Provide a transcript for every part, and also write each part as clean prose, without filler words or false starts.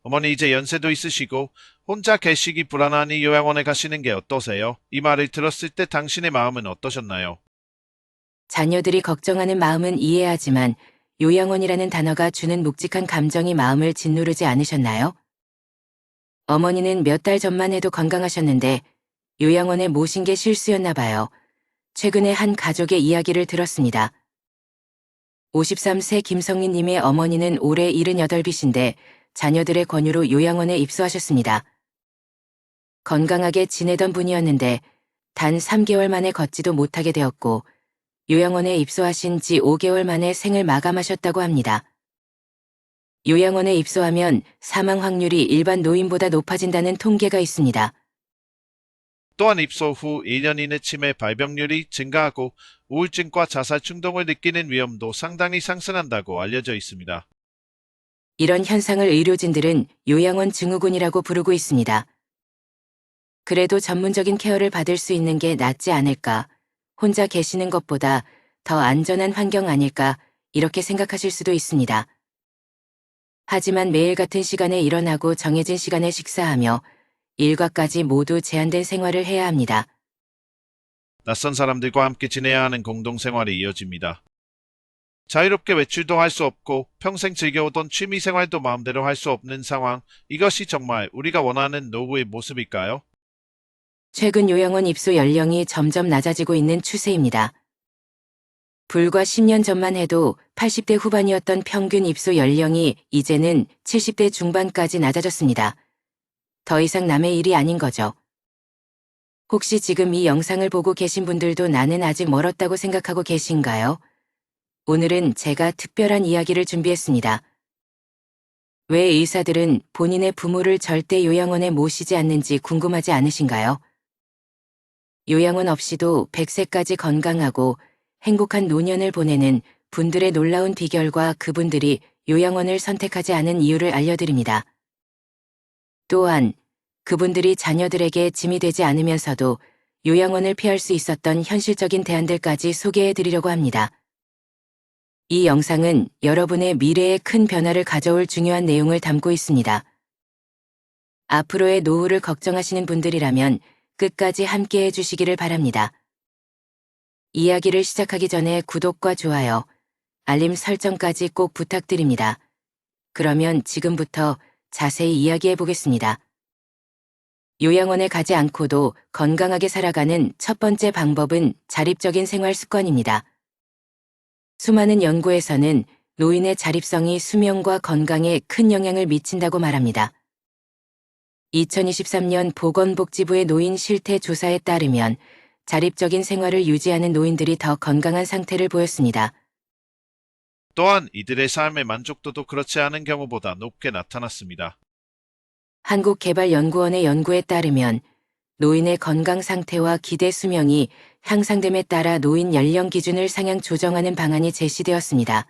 어머니 이제 연세도 있으시고 혼자 계시기 불안하니 요양원에 가시는 게 어떠세요? 이 말을 들었을 때 당신의 마음은 어떠셨나요? 자녀들이 걱정하는 마음은 이해하지만 요양원이라는 단어가 주는 묵직한 감정이 마음을 짓누르지 않으셨나요? 어머니는 몇 달 전만 해도 건강하셨는데 요양원에 모신 게 실수였나 봐요. 최근에 한 가족의 이야기를 들었습니다. 53세 김성민 님의 어머니는 올해 78이신데 자녀들의 권유로 요양원에 입소하셨습니다. 건강하게 지내던 분이었는데 단 3개월 만에 걷지도 못하게 되었고 요양원에 입소하신 지 5개월 만에 생을 마감하셨다고 합니다. 요양원에 입소하면 사망 확률이 일반 노인보다 높아진다는 통계가 있습니다. 또한 입소 후 1년 이내 치매 발병률이 증가하고 우울증과 자살 충동을 느끼는 위험도 상당히 상승한다고 알려져 있습니다. 이런 현상을 의료진들은 요양원 증후군이라고 부르고 있습니다. 그래도 전문적인 케어를 받을 수 있는 게 낫지 않을까, 혼자 계시는 것보다 더 안전한 환경 아닐까, 이렇게 생각하실 수도 있습니다. 하지만 매일 같은 시간에 일어나고 정해진 시간에 식사하며 일과까지 모두 제한된 생활을 해야 합니다. 낯선 사람들과 함께 지내야 하는 공동생활이 이어집니다. 자유롭게 외출도 할 수 없고 평생 즐겨오던 취미생활도 마음대로 할 수 없는 상황, 이것이 정말 우리가 원하는 노후의 모습일까요? 최근 요양원 입소 연령이 점점 낮아지고 있는 추세입니다. 불과 10년 전만 해도 80대 후반이었던 평균 입소 연령이 이제는 70대 중반까지 낮아졌습니다. 더 이상 남의 일이 아닌 거죠. 혹시 지금 이 영상을 보고 계신 분들도 나는 아직 멀었다고 생각하고 계신가요? 오늘은 제가 특별한 이야기를 준비했습니다. 왜 의사들은 본인의 부모를 절대 요양원에 모시지 않는지 궁금하지 않으신가요? 요양원 없이도 100세까지 건강하고 행복한 노년을 보내는 분들의 놀라운 비결과 그분들이 요양원을 선택하지 않은 이유를 알려드립니다. 또한 그분들이 자녀들에게 짐이 되지 않으면서도 요양원을 피할 수 있었던 현실적인 대안들까지 소개해 드리려고 합니다. 이 영상은 여러분의 미래에 큰 변화를 가져올 중요한 내용을 담고 있습니다. 앞으로의 노후를 걱정하시는 분들이라면 끝까지 함께 해주시기를 바랍니다. 이야기를 시작하기 전에 구독과 좋아요, 알림 설정까지 꼭 부탁드립니다. 그러면 지금부터 자세히 이야기해 보겠습니다. 요양원에 가지 않고도 건강하게 살아가는 첫 번째 방법은 자립적인 생활 습관입니다. 수많은 연구에서는 노인의 자립성이 수명과 건강에 큰 영향을 미친다고 말합니다. 2023년 보건복지부의 노인 실태 조사에 따르면 자립적인 생활을 유지하는 노인들이 더 건강한 상태를 보였습니다. 또한 이들의 삶의 만족도도 그렇지 않은 경우보다 높게 나타났습니다. 한국개발연구원의 연구에 따르면 노인의 건강 상태와 기대 수명이 향상됨에 따라 노인 연령 기준을 상향 조정하는 방안이 제시되었습니다.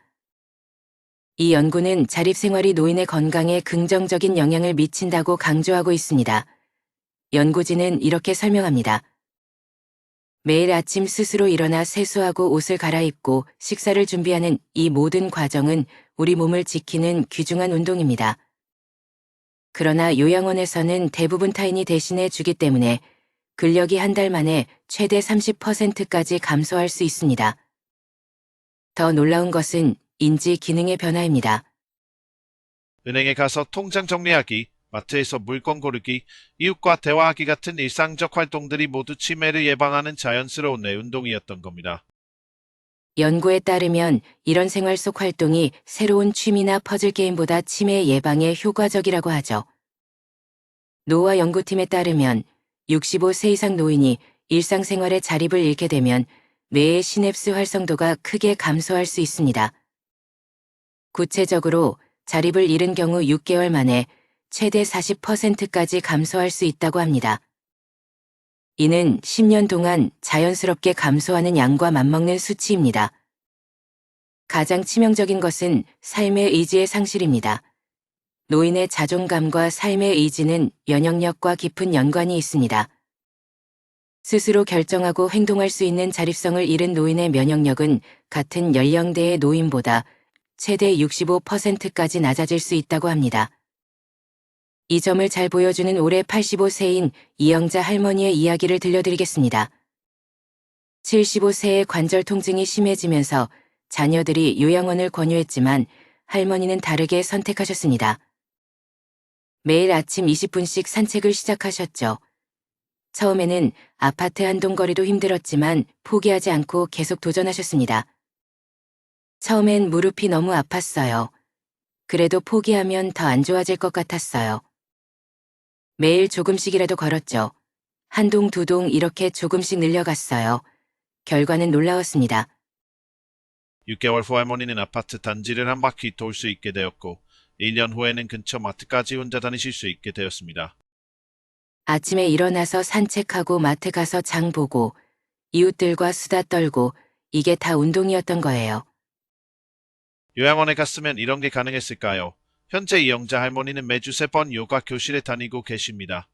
이 연구는 자립생활이 노인의 건강에 긍정적인 영향을 미친다고 강조하고 있습니다. 연구진은 이렇게 설명합니다. 매일 아침 스스로 일어나 세수하고 옷을 갈아입고 식사를 준비하는 이 모든 과정은 우리 몸을 지키는 귀중한 운동입니다. 그러나 요양원에서는 대부분 타인이 대신해 주기 때문에 근력이 한 달 만에 최대 30%까지 감소할 수 있습니다. 더 놀라운 것은 인지 기능의 변화입니다. 은행에 가서 통장 정리하기, 마트에서 물건 고르기, 이웃과 대화하기 같은 일상적 활동들이 모두 치매를 예방하는 자연스러운 뇌운동이었던 겁니다. 연구에 따르면 이런 생활 속 활동이 새로운 취미나 퍼즐 게임보다 치매 예방에 효과적이라고 하죠. 노화 연구팀에 따르면 65세 이상 노인이 일상생활에 자립을 잃게 되면 뇌의 시냅스 활성도가 크게 감소할 수 있습니다. 구체적으로 자립을 잃은 경우 6개월 만에 최대 40%까지 감소할 수 있다고 합니다. 이는 10년 동안 자연스럽게 감소하는 양과 맞먹는 수치입니다. 가장 치명적인 것은 삶의 의지의 상실입니다. 노인의 자존감과 삶의 의지는 면역력과 깊은 연관이 있습니다. 스스로 결정하고 행동할 수 있는 자립성을 잃은 노인의 면역력은 같은 연령대의 노인보다 최대 65%까지 낮아질 수 있다고 합니다. 이 점을 잘 보여주는 올해 85세인 이영자 할머니의 이야기를 들려드리겠습니다. 75세의 관절 통증이 심해지면서 자녀들이 요양원을 권유했지만 할머니는 다르게 선택하셨습니다. 매일 아침 20분씩 산책을 시작하셨죠. 처음에는 아파트 한 동 거리도 힘들었지만 포기하지 않고 계속 도전하셨습니다. 처음엔 무릎이 너무 아팠어요. 그래도 포기하면 더 안 좋아질 것 같았어요. 매일 조금씩이라도 걸었죠. 한 동, 두 동 이렇게 조금씩 늘려갔어요. 결과는 놀라웠습니다. 6개월 후 할머니는 아파트 단지를 한 바퀴 돌 수 있게 되었고 1년 후에는 근처 마트까지 혼자 다니실 수 있게 되었습니다. 아침에 일어나서 산책하고 마트 가서 장 보고 이웃들과 수다 떨고 이게 다 운동이었던 거예요. 요양원에 갔으면 이런 게 가능했을까요? 현재 이영자 할머니는 매주 3번 요가 교실에 다니고 계십니다.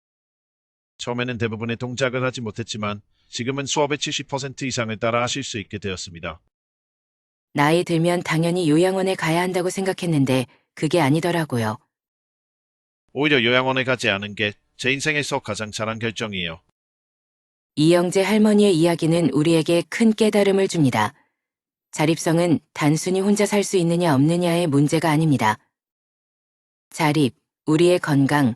처음에는 대부분의 동작을 하지 못했지만 지금은 수업의 70% 이상을 따라 하실 수 있게 되었습니다. 나이 들면 당연히 요양원에 가야 한다고 생각했는데 그게 아니더라고요. 오히려 요양원에 가지 않은 게 제 인생에서 가장 잘한 결정이에요. 이영재 할머니의 이야기는 우리에게 큰 깨달음을 줍니다. 자립성은 단순히 혼자 살 수 있느냐 없느냐의 문제가 아닙니다. 자립, 우리의 건강,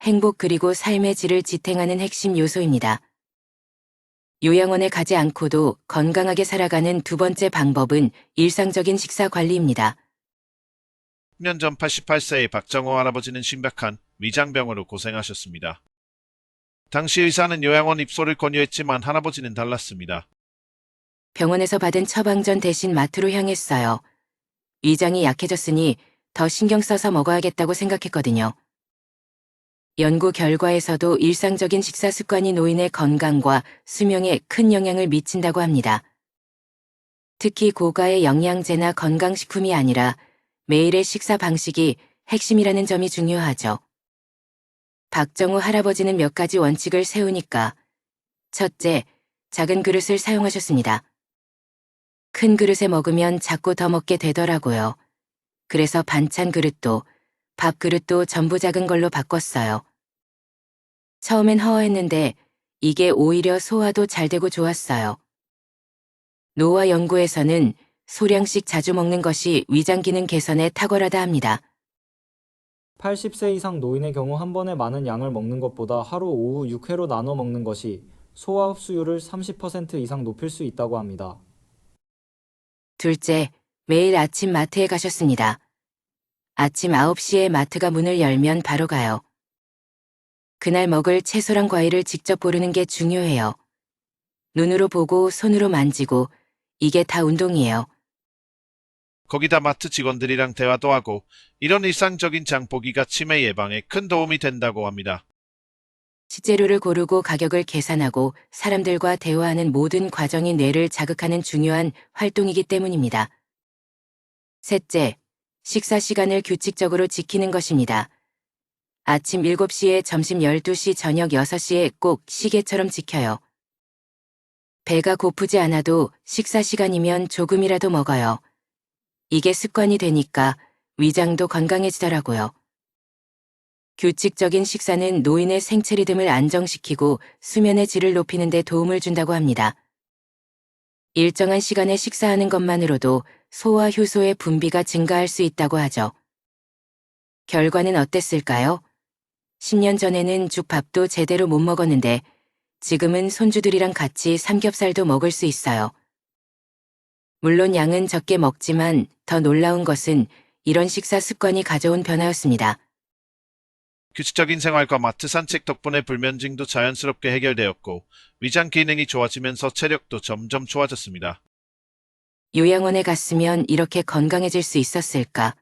행복 그리고 삶의 질을 지탱하는 핵심 요소입니다. 요양원에 가지 않고도 건강하게 살아가는 두 번째 방법은 일상적인 식사 관리입니다. 10년 전 88세의 박정호 할아버지는 심각한 위장병으로 고생하셨습니다. 당시 의사는 요양원 입소를 권유했지만 할아버지는 달랐습니다. 병원에서 받은 처방전 대신 마트로 향했어요. 위장이 약해졌으니 더 신경 써서 먹어야겠다고 생각했거든요. 연구 결과에서도 일상적인 식사 습관이 노인의 건강과 수명에 큰 영향을 미친다고 합니다. 특히 고가의 영양제나 건강식품이 아니라 매일의 식사 방식이 핵심이라는 점이 중요하죠. 박정우 할아버지는 몇 가지 원칙을 세우니까 첫째, 작은 그릇을 사용하셨습니다. 큰 그릇에 먹으면 자꾸 더 먹게 되더라고요. 그래서 반찬 그릇도 밥 그릇도 전부 작은 걸로 바꿨어요. 처음엔 허허했는데 이게 오히려 소화도 잘 되고 좋았어요. 노화 연구에서는 소량씩 자주 먹는 것이 위장 기능 개선에 탁월하다 합니다. 80세 이상 노인의 경우 한 번에 많은 양을 먹는 것보다 하루 오후 6회로 나눠 먹는 것이 소화 흡수율을 30% 이상 높일 수 있다고 합니다. 둘째, 매일 아침 마트에 가셨습니다. 아침 9시에 마트가 문을 열면 바로 가요. 그날 먹을 채소랑 과일을 직접 고르는 게 중요해요. 눈으로 보고 손으로 만지고 이게 다 운동이에요. 거기다 마트 직원들이랑 대화도 하고 이런 일상적인 장보기가 치매 예방에 큰 도움이 된다고 합니다. 식재료를 고르고 가격을 계산하고 사람들과 대화하는 모든 과정이 뇌를 자극하는 중요한 활동이기 때문입니다. 셋째, 식사 시간을 규칙적으로 지키는 것입니다. 아침 7시에 점심 12시 저녁 6시에 꼭 시계처럼 지켜요. 배가 고프지 않아도 식사 시간이면 조금이라도 먹어요. 이게 습관이 되니까 위장도 건강해지더라고요. 규칙적인 식사는 노인의 생체 리듬을 안정시키고 수면의 질을 높이는 데 도움을 준다고 합니다. 일정한 시간에 식사하는 것만으로도 소화 효소의 분비가 증가할 수 있다고 하죠. 결과는 어땠을까요? 10년 전에는 죽밥도 제대로 못 먹었는데 지금은 손주들이랑 같이 삼겹살도 먹을 수 있어요. 물론 양은 적게 먹지만 더 놀라운 것은 이런 식사 습관이 가져온 변화였습니다. 규칙적인 생활과 마트 산책 덕분에 불면증도 자연스럽게 해결되었고 위장 기능이 좋아지면서 체력도 점점 좋아졌습니다. 요양원에 갔으면 이렇게 건강해질 수 있었을까?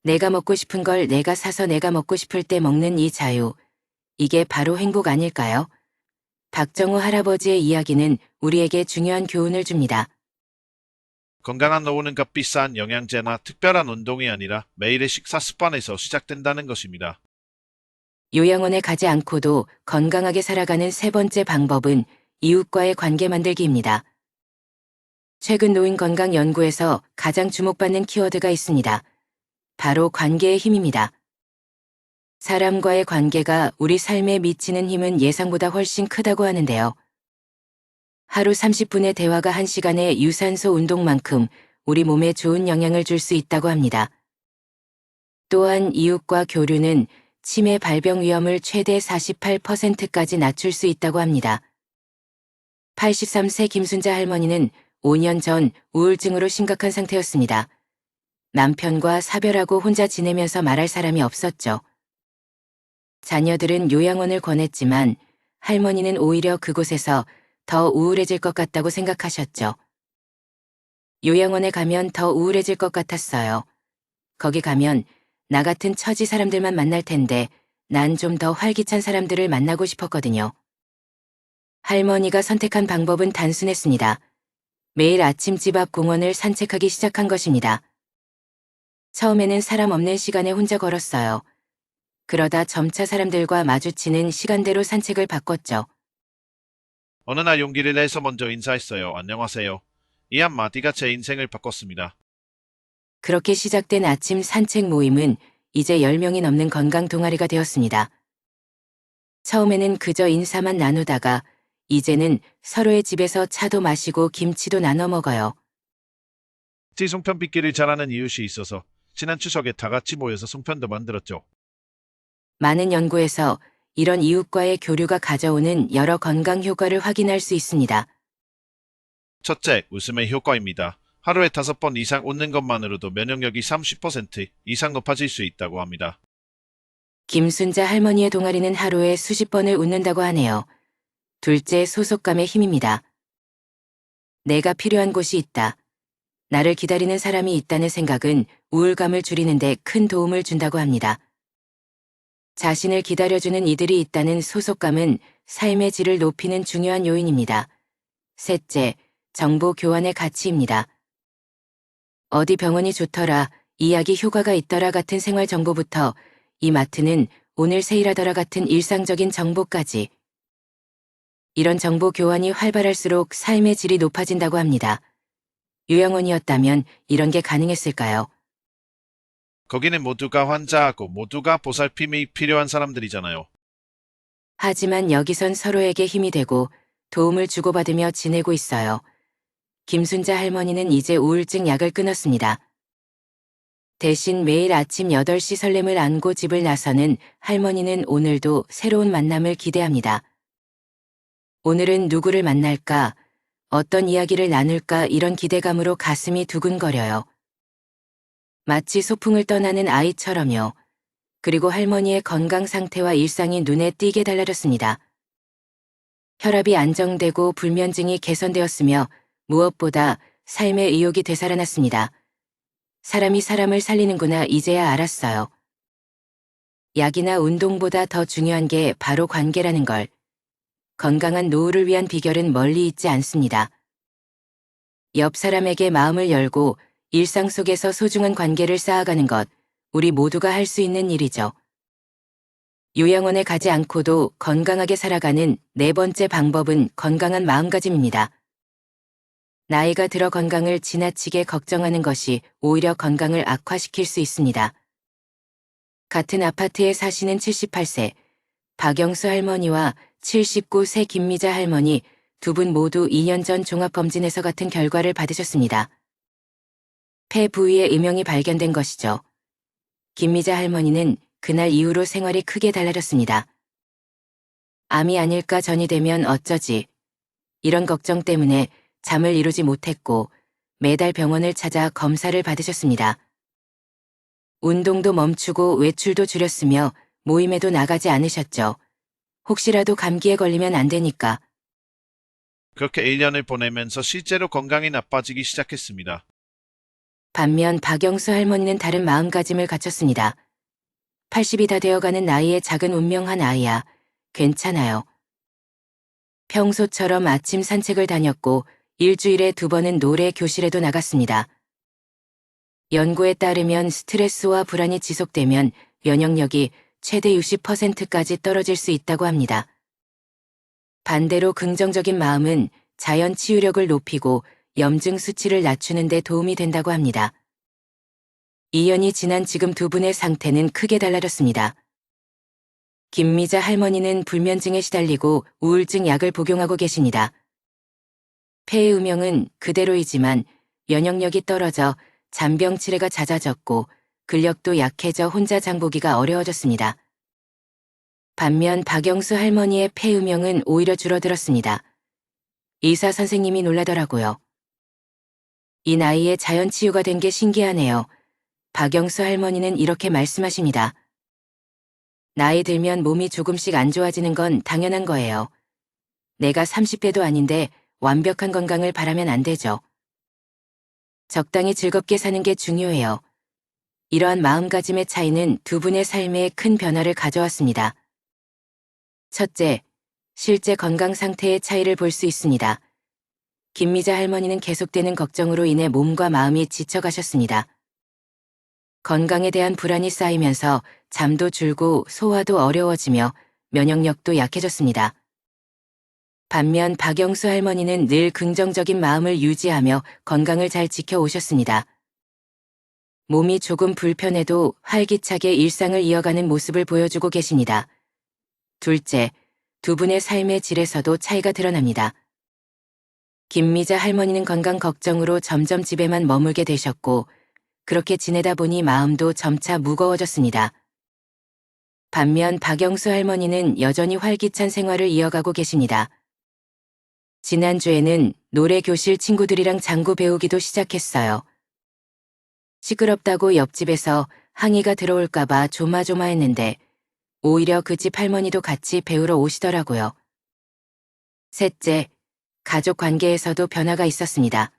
내가 먹고 싶은 걸 내가 사서 내가 먹고 싶을 때 먹는 이 자유. 이게 바로 행복 아닐까요? 박정우 할아버지의 이야기는 우리에게 중요한 교훈을 줍니다. 건강한 노후는 값비싼 영양제나 특별한 운동이 아니라 매일의 식사 습관에서 시작된다는 것입니다. 요양원에 가지 않고도 건강하게 살아가는 세 번째 방법은 이웃과의 관계 만들기입니다. 최근 노인 건강 연구에서 가장 주목받는 키워드가 있습니다. 바로 관계의 힘입니다. 사람과의 관계가 우리 삶에 미치는 힘은 예상보다 훨씬 크다고 하는데요. 하루 30분의 대화가 1시간의 유산소 운동만큼 우리 몸에 좋은 영향을 줄 수 있다고 합니다. 또한 이웃과 교류는 치매 발병 위험을 최대 48%까지 낮출 수 있다고 합니다. 83세 김순자 할머니는 5년 전 우울증으로 심각한 상태였습니다. 남편과 사별하고 혼자 지내면서 말할 사람이 없었죠. 자녀들은 요양원을 권했지만 할머니는 오히려 그곳에서 더 우울해질 것 같다고 생각하셨죠. 요양원에 가면 더 우울해질 것 같았어요. 거기 가면 나 같은 처지 사람들만 만날 텐데 난 좀 더 활기찬 사람들을 만나고 싶었거든요. 할머니가 선택한 방법은 단순했습니다. 매일 아침 집 앞 공원을 산책하기 시작한 것입니다. 처음에는 사람 없는 시간에 혼자 걸었어요. 그러다 점차 사람들과 마주치는 시간대로 산책을 바꿨죠. 어느 날 용기를 내서 먼저 인사했어요. 안녕하세요. 이 한마디가 제 인생을 바꿨습니다. 그렇게 시작된 아침 산책 모임은 이제 10명이 넘는 건강 동아리가 되었습니다. 처음에는 그저 인사만 나누다가 이제는 서로의 집에서 차도 마시고 김치도 나눠 먹어요. 송편 빚기를 잘하는 이웃이 있어서 지난 추석에 다 같이 모여서 송편도 만들었죠. 많은 연구에서 이런 이웃과의 교류가 가져오는 여러 건강 효과를 확인할 수 있습니다. 첫째, 웃음의 효과입니다. 하루에 5번 이상 웃는 것만으로도 면역력이 30% 이상 높아질 수 있다고 합니다. 김순자 할머니의 동아리는 하루에 수십 번을 웃는다고 하네요. 둘째, 소속감의 힘입니다. 내가 필요한 곳이 있다. 나를 기다리는 사람이 있다는 생각은 우울감을 줄이는 데 큰 도움을 준다고 합니다. 자신을 기다려주는 이들이 있다는 소속감은 삶의 질을 높이는 중요한 요인입니다. 셋째, 정보 교환의 가치입니다. 어디 병원이 좋더라, 이 약이 효과가 있더라 같은 생활 정보부터 이 마트는 오늘 세일하더라 같은 일상적인 정보까지. 이런 정보 교환이 활발할수록 삶의 질이 높아진다고 합니다. 요양원이었다면 이런 게 가능했을까요? 거기는 모두가 환자하고 모두가 보살핌이 필요한 사람들이잖아요. 하지만 여기선 서로에게 힘이 되고 도움을 주고받으며 지내고 있어요. 김순자 할머니는 이제 우울증 약을 끊었습니다. 대신 매일 아침 8시 설렘을 안고 집을 나서는 할머니는 오늘도 새로운 만남을 기대합니다. 오늘은 누구를 만날까? 어떤 이야기를 나눌까? 이런 기대감으로 가슴이 두근거려요. 마치 소풍을 떠나는 아이처럼요. 그리고 할머니의 건강 상태와 일상이 눈에 띄게 달라졌습니다. 혈압이 안정되고 불면증이 개선되었으며 무엇보다 삶의 의욕이 되살아났습니다. 사람이 사람을 살리는구나 이제야 알았어요. 약이나 운동보다 더 중요한 게 바로 관계라는 걸. 건강한 노후를 위한 비결은 멀리 있지 않습니다. 옆 사람에게 마음을 열고 일상 속에서 소중한 관계를 쌓아가는 것, 우리 모두가 할 수 있는 일이죠. 요양원에 가지 않고도 건강하게 살아가는 네 번째 방법은 건강한 마음가짐입니다. 나이가 들어 건강을 지나치게 걱정하는 것이 오히려 건강을 악화시킬 수 있습니다. 같은 아파트에 사시는 78세 박영수 할머니와 79세 김미자 할머니 두 분 모두 2년 전 종합검진에서 같은 결과를 받으셨습니다. 폐 부위에 음영이 발견된 것이죠. 김미자 할머니는 그날 이후로 생활이 크게 달라졌습니다. 암이 아닐까 전이 되면 어쩌지. 이런 걱정 때문에 잠을 이루지 못했고 매달 병원을 찾아 검사를 받으셨습니다. 운동도 멈추고 외출도 줄였으며 모임에도 나가지 않으셨죠. 혹시라도 감기에 걸리면 안 되니까. 그렇게 1년을 보내면서 실제로 건강이 나빠지기 시작했습니다. 반면 박영수 할머니는 다른 마음가짐을 갖췄습니다. 80이 다 되어가는 나이에 작은 운명한 아이야. 괜찮아요. 평소처럼 아침 산책을 다녔고 일주일에 2번은 노래 교실에도 나갔습니다. 연구에 따르면 스트레스와 불안이 지속되면 면역력이 최대 60%까지 떨어질 수 있다고 합니다. 반대로 긍정적인 마음은 자연 치유력을 높이고 염증 수치를 낮추는 데 도움이 된다고 합니다. 2년이 지난 지금 두 분의 상태는 크게 달라졌습니다. 김미자 할머니는 불면증에 시달리고 우울증 약을 복용하고 계십니다. 폐의 음영은 그대로이지만 면역력이 떨어져 잔병 치레가 잦아졌고 근력도 약해져 혼자 장보기가 어려워졌습니다. 반면 박영수 할머니의 폐 음영은 오히려 줄어들었습니다. 의사 선생님이 놀라더라고요. 이 나이에 자연 치유가 된 게 신기하네요. 박영수 할머니는 이렇게 말씀하십니다. 나이 들면 몸이 조금씩 안 좋아지는 건 당연한 거예요. 내가 30대도 아닌데 완벽한 건강을 바라면 안 되죠. 적당히 즐겁게 사는 게 중요해요. 이러한 마음가짐의 차이는 두 분의 삶에 큰 변화를 가져왔습니다. 첫째, 실제 건강 상태의 차이를 볼 수 있습니다. 김미자 할머니는 계속되는 걱정으로 인해 몸과 마음이 지쳐가셨습니다. 건강에 대한 불안이 쌓이면서 잠도 줄고 소화도 어려워지며 면역력도 약해졌습니다. 반면 박영수 할머니는 늘 긍정적인 마음을 유지하며 건강을 잘 지켜오셨습니다. 몸이 조금 불편해도 활기차게 일상을 이어가는 모습을 보여주고 계십니다. 둘째, 두 분의 삶의 질에서도 차이가 드러납니다. 김미자 할머니는 건강 걱정으로 점점 집에만 머물게 되셨고 그렇게 지내다 보니 마음도 점차 무거워졌습니다. 반면 박영수 할머니는 여전히 활기찬 생활을 이어가고 계십니다. 지난주에는 노래 교실 친구들이랑 장구 배우기도 시작했어요. 시끄럽다고 옆집에서 항의가 들어올까봐 조마조마했는데 오히려 그 집 할머니도 같이 배우러 오시더라고요. 셋째, 가족 관계에서도 변화가 있었습니다.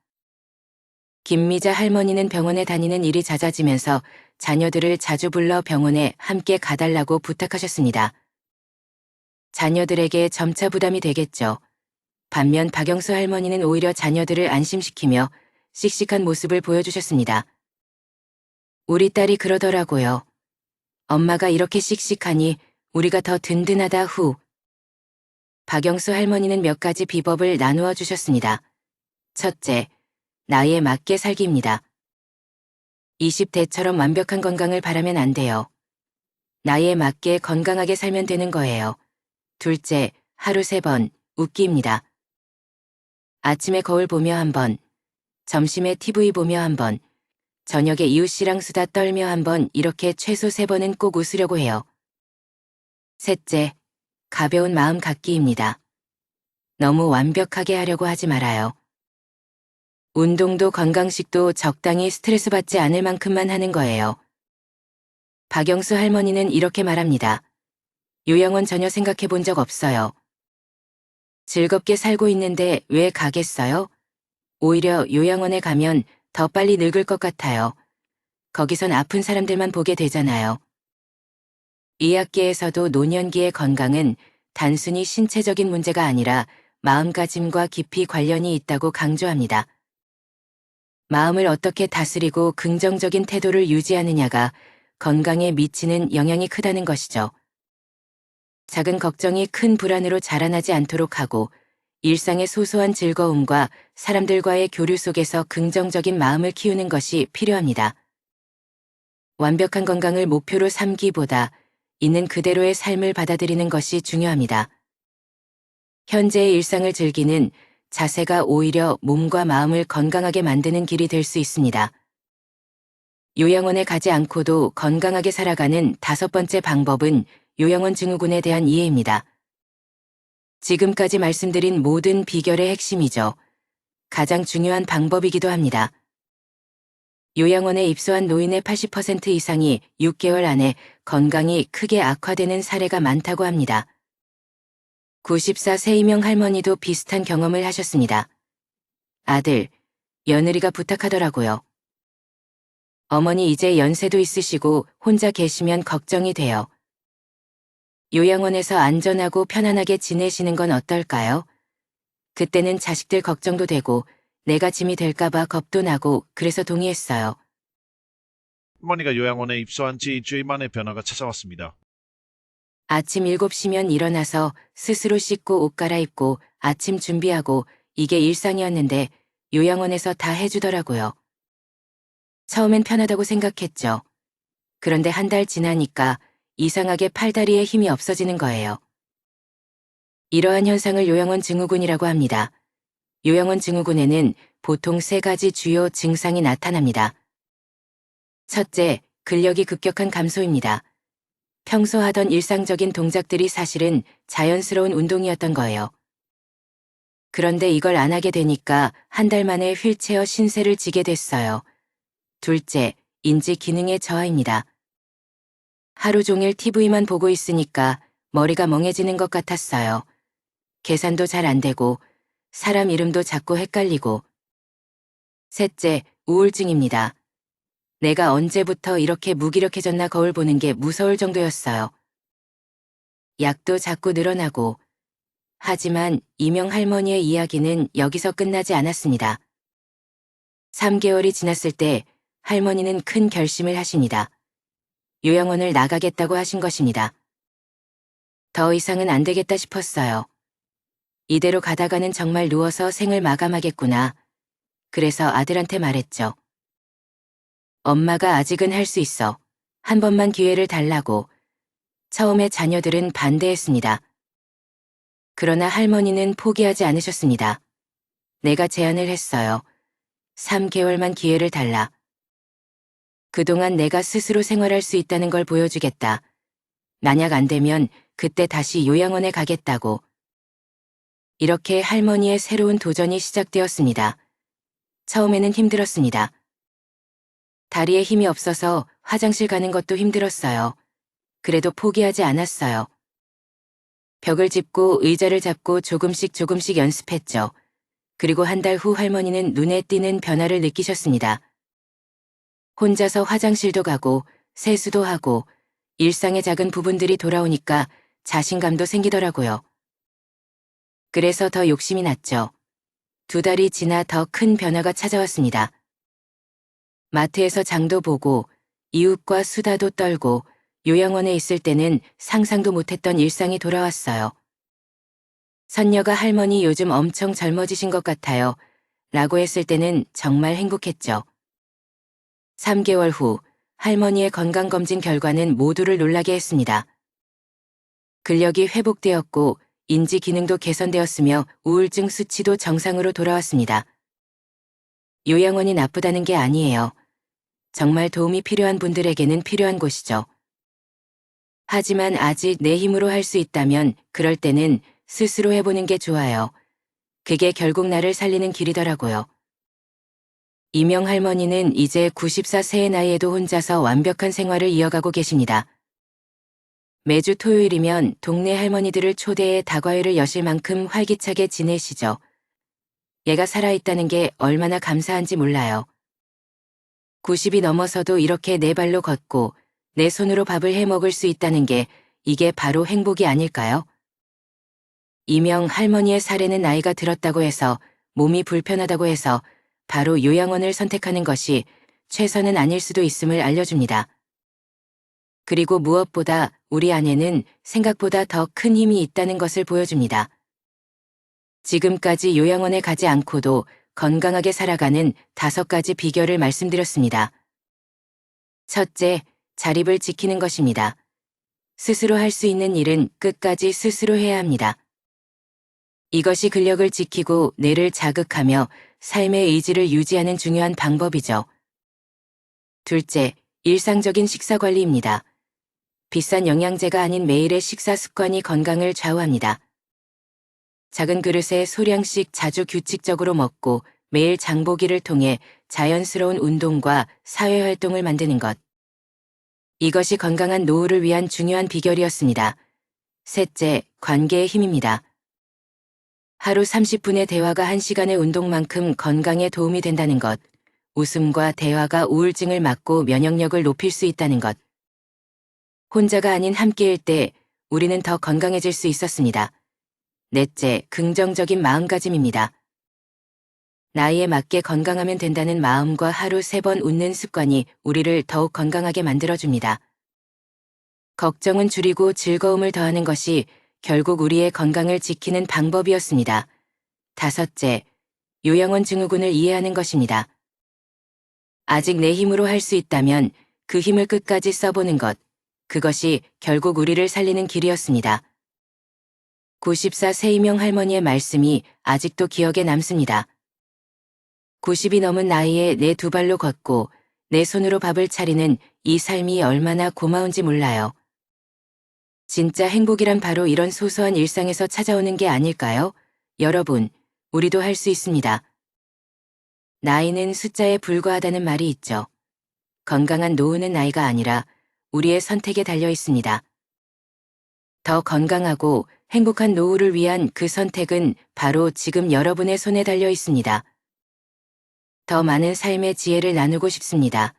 김미자 할머니는 병원에 다니는 일이 잦아지면서 자녀들을 자주 불러 병원에 함께 가달라고 부탁하셨습니다. 자녀들에게 점차 부담이 되겠죠. 반면 박영수 할머니는 오히려 자녀들을 안심시키며 씩씩한 모습을 보여주셨습니다. 우리 딸이 그러더라고요. 엄마가 이렇게 씩씩하니 우리가 더 든든하다 후. 박영수 할머니는 몇 가지 비법을 나누어 주셨습니다. 첫째, 나이에 맞게 살기입니다. 20대처럼 완벽한 건강을 바라면 안 돼요. 나이에 맞게 건강하게 살면 되는 거예요. 둘째, 하루 3번, 웃기입니다. 아침에 거울 보며 한 번, 점심에 TV 보며 한 번, 저녁에 이웃씨랑 수다 떨며 한 번 이렇게 최소 3번은 꼭 웃으려고 해요. 셋째, 가벼운 마음 갖기입니다. 너무 완벽하게 하려고 하지 말아요. 운동도 건강식도 적당히 스트레스 받지 않을 만큼만 하는 거예요. 박영수 할머니는 이렇게 말합니다. 요양원 전혀 생각해 본 적 없어요. 즐겁게 살고 있는데 왜 가겠어요? 오히려 요양원에 가면 더 빨리 늙을 것 같아요. 거기선 아픈 사람들만 보게 되잖아요. 의학계에서도 노년기의 건강은 단순히 신체적인 문제가 아니라 마음가짐과 깊이 관련이 있다고 강조합니다. 마음을 어떻게 다스리고 긍정적인 태도를 유지하느냐가 건강에 미치는 영향이 크다는 것이죠. 작은 걱정이 큰 불안으로 자라나지 않도록 하고 일상의 소소한 즐거움과 사람들과의 교류 속에서 긍정적인 마음을 키우는 것이 필요합니다. 완벽한 건강을 목표로 삼기보다 있는 그대로의 삶을 받아들이는 것이 중요합니다. 현재의 일상을 즐기는 자세가 오히려 몸과 마음을 건강하게 만드는 길이 될 수 있습니다. 요양원에 가지 않고도 건강하게 살아가는 5번째 방법은 요양원 증후군에 대한 이해입니다. 지금까지 말씀드린 모든 비결의 핵심이죠. 가장 중요한 방법이기도 합니다. 요양원에 입소한 노인의 80% 이상이 6개월 안에 건강이 크게 악화되는 사례가 많다고 합니다. 94세 이명 할머니도 비슷한 경험을 하셨습니다. 아들, 며느리가 부탁하더라고요. 어머니 이제 연세도 있으시고 혼자 계시면 걱정이 돼요. 요양원에서 안전하고 편안하게 지내시는 건 어떨까요? 그때는 자식들 걱정도 되고 내가 짐이 될까봐 겁도 나고 그래서 동의했어요. 할머니가 요양원에 입소한 지 일주일 만에 변화가 찾아왔습니다. 아침 7시면 일어나서 스스로 씻고 옷 갈아입고 아침 준비하고 이게 일상이었는데 요양원에서 다 해주더라고요. 처음엔 편하다고 생각했죠. 그런데 한 달 지나니까 이상하게 팔다리에 힘이 없어지는 거예요. 이러한 현상을 요양원 증후군이라고 합니다. 요양원 증후군에는 보통 3가지 주요 증상이 나타납니다. 첫째, 근력이 급격한 감소입니다. 평소 하던 일상적인 동작들이 사실은 자연스러운 운동이었던 거예요. 그런데 이걸 안 하게 되니까 1달 만에 휠체어 신세를 지게 됐어요. 둘째, 인지 기능의 저하입니다. 하루 종일 TV만 보고 있으니까 머리가 멍해지는 것 같았어요. 계산도 잘 안 되고 사람 이름도 자꾸 헷갈리고. 셋째, 우울증입니다. 내가 언제부터 이렇게 무기력해졌나 거울 보는 게 무서울 정도였어요. 약도 자꾸 늘어나고. 하지만 이명 할머니의 이야기는 여기서 끝나지 않았습니다. 3개월이 지났을 때 할머니는 큰 결심을 하십니다. 요양원을 나가겠다고 하신 것입니다. 더 이상은 안 되겠다 싶었어요. 이대로 가다가는 정말 누워서 생을 마감하겠구나. 그래서 아들한테 말했죠. 엄마가 아직은 할 수 있어. 한 번만 기회를 달라고. 처음에 자녀들은 반대했습니다. 그러나 할머니는 포기하지 않으셨습니다. 내가 제안을 했어요. 3개월만 기회를 달라. 그동안 내가 스스로 생활할 수 있다는 걸 보여주겠다. 만약 안 되면 그때 다시 요양원에 가겠다고. 이렇게 할머니의 새로운 도전이 시작되었습니다. 처음에는 힘들었습니다. 다리에 힘이 없어서 화장실 가는 것도 힘들었어요. 그래도 포기하지 않았어요. 벽을 짚고 의자를 잡고 조금씩 연습했죠. 그리고 1달 후 할머니는 눈에 띄는 변화를 느끼셨습니다. 혼자서 화장실도 가고 세수도 하고 일상의 작은 부분들이 돌아오니까 자신감도 생기더라고요. 그래서 더 욕심이 났죠. 2달이 지나 더 큰 변화가 찾아왔습니다. 마트에서 장도 보고 이웃과 수다도 떨고 요양원에 있을 때는 상상도 못했던 일상이 돌아왔어요. 선녀가 할머니 요즘 엄청 젊어지신 것 같아요. 라고 했을 때는 정말 행복했죠. 3개월 후 할머니의 건강검진 결과는 모두를 놀라게 했습니다. 근력이 회복되었고 인지 기능도 개선되었으며 우울증 수치도 정상으로 돌아왔습니다. 요양원이 나쁘다는 게 아니에요. 정말 도움이 필요한 분들에게는 필요한 곳이죠. 하지만 아직 내 힘으로 할 수 있다면 그럴 때는 스스로 해보는 게 좋아요. 그게 결국 나를 살리는 길이더라고요. 이명 할머니는 이제 94세의 나이에도 혼자서 완벽한 생활을 이어가고 계십니다. 매주 토요일이면 동네 할머니들을 초대해 다과회를 여실 만큼 활기차게 지내시죠. 얘가 살아있다는 게 얼마나 감사한지 몰라요. 90이 넘어서도 이렇게 내 발로 걷고 내 손으로 밥을 해 먹을 수 있다는 게 이게 바로 행복이 아닐까요? 이명 할머니의 사례는 나이가 들었다고 해서 몸이 불편하다고 해서 바로 요양원을 선택하는 것이 최선은 아닐 수도 있음을 알려줍니다. 그리고 무엇보다 우리 안에는 생각보다 더 큰 힘이 있다는 것을 보여줍니다. 지금까지 요양원에 가지 않고도 건강하게 살아가는 5가지 비결을 말씀드렸습니다. 첫째, 자립을 지키는 것입니다. 스스로 할 수 있는 일은 끝까지 스스로 해야 합니다. 이것이 근력을 지키고 뇌를 자극하며 삶의 의지를 유지하는 중요한 방법이죠. 둘째, 일상적인 식사 관리입니다. 비싼 영양제가 아닌 매일의 식사 습관이 건강을 좌우합니다. 작은 그릇에 소량씩 자주 규칙적으로 먹고 매일 장보기를 통해 자연스러운 운동과 사회활동을 만드는 것. 이것이 건강한 노후를 위한 중요한 비결이었습니다. 셋째, 관계의 힘입니다. 하루 30분의 대화가 1시간의 운동만큼 건강에 도움이 된다는 것. 웃음과 대화가 우울증을 막고 면역력을 높일 수 있다는 것. 혼자가 아닌 함께일 때 우리는 더 건강해질 수 있었습니다. 넷째, 긍정적인 마음가짐입니다. 나이에 맞게 건강하면 된다는 마음과 하루 3번 웃는 습관이 우리를 더욱 건강하게 만들어줍니다. 걱정은 줄이고 즐거움을 더하는 것이 결국 우리의 건강을 지키는 방법이었습니다. 다섯째, 요양원 증후군을 이해하는 것입니다. 아직 내 힘으로 할 수 있다면 그 힘을 끝까지 써보는 것. 그것이 결국 우리를 살리는 길이었습니다. 94 세이명 할머니의 말씀이 아직도 기억에 남습니다. 90이 넘은 나이에 내 두 발로 걷고 내 손으로 밥을 차리는 이 삶이 얼마나 고마운지 몰라요. 진짜 행복이란 바로 이런 소소한 일상에서 찾아오는 게 아닐까요? 여러분, 우리도 할 수 있습니다. 나이는 숫자에 불과하다는 말이 있죠. 건강한 노후는 나이가 아니라 우리의 선택에 달려 있습니다. 더 건강하고 행복한 노후를 위한 그 선택은 바로 지금 여러분의 손에 달려 있습니다. 더 많은 삶의 지혜를 나누고 싶습니다.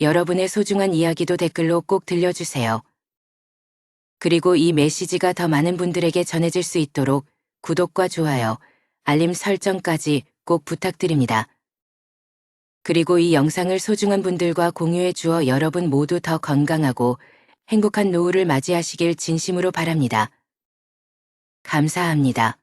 여러분의 소중한 이야기도 댓글로 꼭 들려주세요. 그리고 이 메시지가 더 많은 분들에게 전해질 수 있도록 구독과 좋아요, 알림 설정까지 꼭 부탁드립니다. 그리고 이 영상을 소중한 분들과 공유해 주어 여러분 모두 더 건강하고 행복한 노후를 맞이하시길 진심으로 바랍니다. 감사합니다.